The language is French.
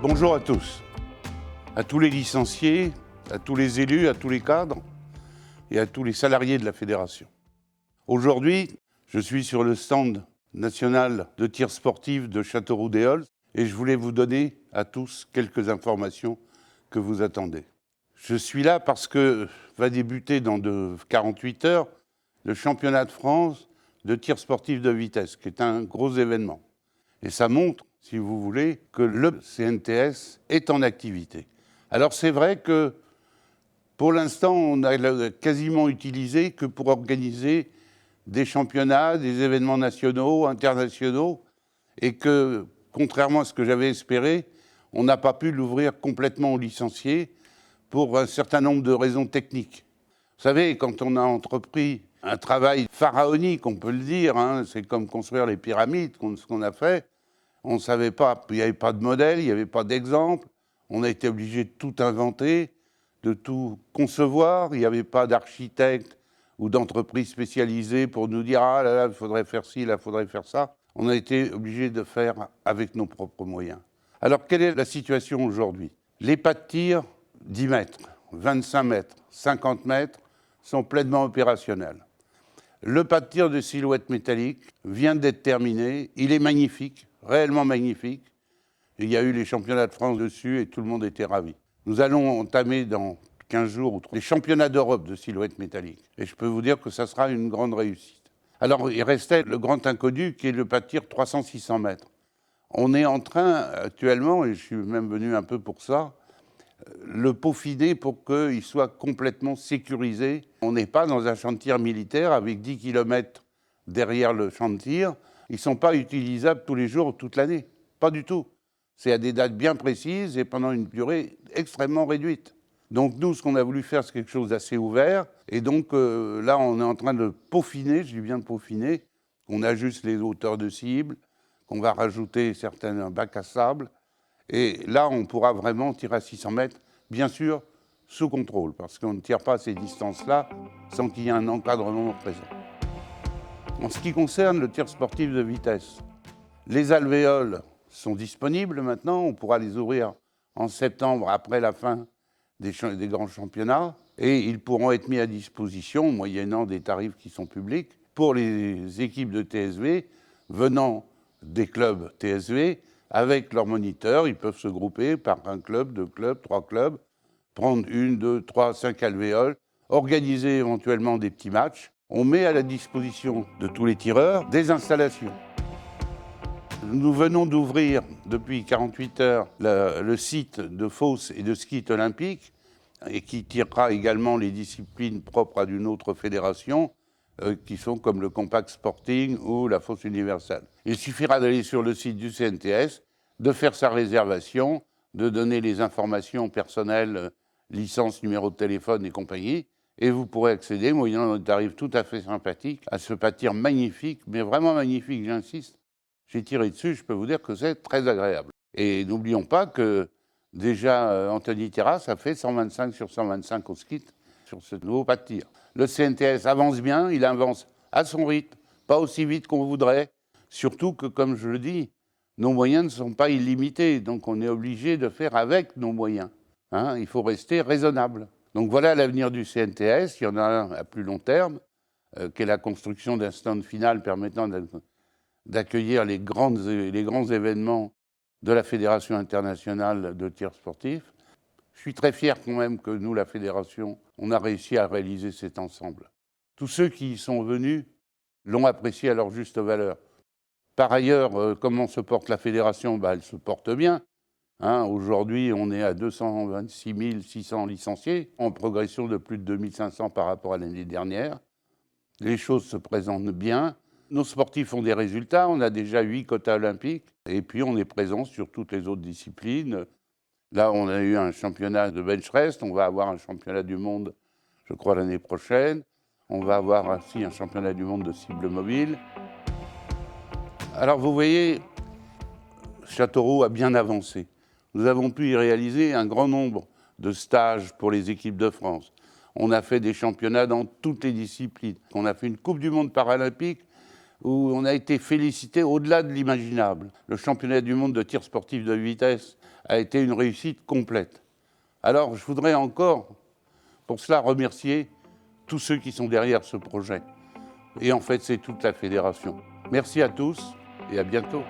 Bonjour à tous les licenciés, à tous les élus, à tous les cadres et à tous les salariés de la fédération. Aujourd'hui, je suis sur le stand national de tir sportif de Châteauroux-des-Halles et je voulais vous donner à tous quelques informations que vous attendez. Je suis là parce que va débuter dans 48 heures le championnat de France de tir sportif de vitesse, qui est un gros événement. Et ça montre, si vous voulez, que le CNTS est en activité. Alors c'est vrai que pour l'instant, on n'a quasiment utilisé que pour organiser des championnats, des événements nationaux, internationaux, et que, contrairement à ce que j'avais espéré, on n'a pas pu l'ouvrir complètement aux licenciés pour un certain nombre de raisons techniques. Vous savez, quand on a entrepris un travail pharaonique, on peut le dire, c'est comme construire les pyramides, ce qu'on a fait, on ne savait pas, il n'y avait pas de modèle, il n'y avait pas d'exemple, on a été obligé de tout inventer, de tout concevoir, il n'y avait pas d'architecte ou d'entreprise spécialisée pour nous dire « Ah là là, il faudrait faire ci, là, il faudrait faire ça ». On a été obligé de faire avec nos propres moyens. Alors, quelle est la situation aujourd'hui? Les pas de tir, 10 mètres, 25 mètres, 50 mètres, sont pleinement opérationnels. Le pas de tir de silhouette métallique vient d'être terminé, il est magnifique, réellement magnifique. Il y a eu les championnats de France dessus et tout le monde était ravi. Nous allons entamer dans 15 jours les championnats d'Europe de silhouette métallique. Et je peux vous dire que ça sera une grande réussite. Alors, il restait le grand inconnu qui est le pas de tir 300-600 mètres. On est en train actuellement, et je suis même venu un peu pour ça, le peaufiner pour qu'il soit complètement sécurisé. On n'est pas dans un champ de tir militaire avec 10 km derrière le champ de tir. Ils ne sont pas utilisables tous les jours, toute l'année. Pas du tout. C'est à des dates bien précises et pendant une durée extrêmement réduite. Donc nous, ce qu'on a voulu faire, c'est quelque chose d'assez ouvert. Et donc là, on est en train de peaufiner, je dis bien de peaufiner. On ajuste les hauteurs de cible, qu'on va rajouter certains bacs à sable. Et là, on pourra vraiment tirer à 600 mètres, bien sûr, sous contrôle, parce qu'on ne tire pas à ces distances-là sans qu'il y ait un encadrement présent. En ce qui concerne le tir sportif de vitesse, les alvéoles sont disponibles maintenant, on pourra les ouvrir en septembre après la fin des grands championnats, et ils pourront être mis à disposition, moyennant des tarifs qui sont publics, pour les équipes de TSV venant des clubs TSV, avec leurs moniteurs, ils peuvent se grouper par un club, 2 clubs, 3 clubs, prendre 1, 2, 3, 5 alvéoles, organiser éventuellement des petits matchs. On met à la disposition de tous les tireurs des installations. Nous venons d'ouvrir depuis 48 heures le site de fosse et de ski olympique, et qui tirera également les disciplines propres à d'une autre fédération, qui sont comme le compact sporting ou la fosse universelle. Il suffira d'aller sur le site du CNTS, de faire sa réservation, de donner les informations personnelles, licence, numéro de téléphone et compagnie, et vous pourrez accéder, moyennant un tarif tout à fait sympathique, à ce pas de tir magnifique, mais vraiment magnifique, j'insiste. J'ai tiré dessus, je peux vous dire que c'est très agréable. Et n'oublions pas que déjà Anthony Terrasse a fait 125 sur 125 au ski sur ce nouveau pas de tir. Le CNTS avance bien, il avance à son rythme, pas aussi vite qu'on voudrait, surtout que, comme je le dis, nos moyens ne sont pas illimités, donc on est obligé de faire avec nos moyens. Il faut rester raisonnable. Donc voilà l'avenir du CNTS, il y en a un à plus long terme, qui est la construction d'un stand final permettant d'accueillir les grands événements de la Fédération internationale de tir sportif. Je suis très fier quand même que nous, la Fédération, on a réussi à réaliser cet ensemble. Tous ceux qui y sont venus l'ont apprécié à leur juste valeur. Par ailleurs, comment se porte la Fédération? Elle se porte bien. Aujourd'hui, on est à 226 600 licenciés, en progression de plus de 2500 par rapport à l'année dernière. Les choses se présentent bien. Nos sportifs ont des résultats. On a déjà 8 quotas olympiques. Et puis, on est présent sur toutes les autres disciplines. Là, on a eu un championnat de bench rest, on va avoir un championnat du monde, je crois, l'année prochaine. On va avoir aussi un championnat du monde de cible mobile. Alors, vous voyez, Châteauroux a bien avancé. Nous avons pu y réaliser un grand nombre de stages pour les équipes de France. On a fait des championnats dans toutes les disciplines. On a fait une Coupe du monde paralympique où on a été félicité au-delà de l'imaginable. Le championnat du monde de tir sportif de vitesse a été une réussite complète. Alors, je voudrais encore, pour cela, remercier tous ceux qui sont derrière ce projet. Et en fait, c'est toute la fédération. Merci à tous et à bientôt.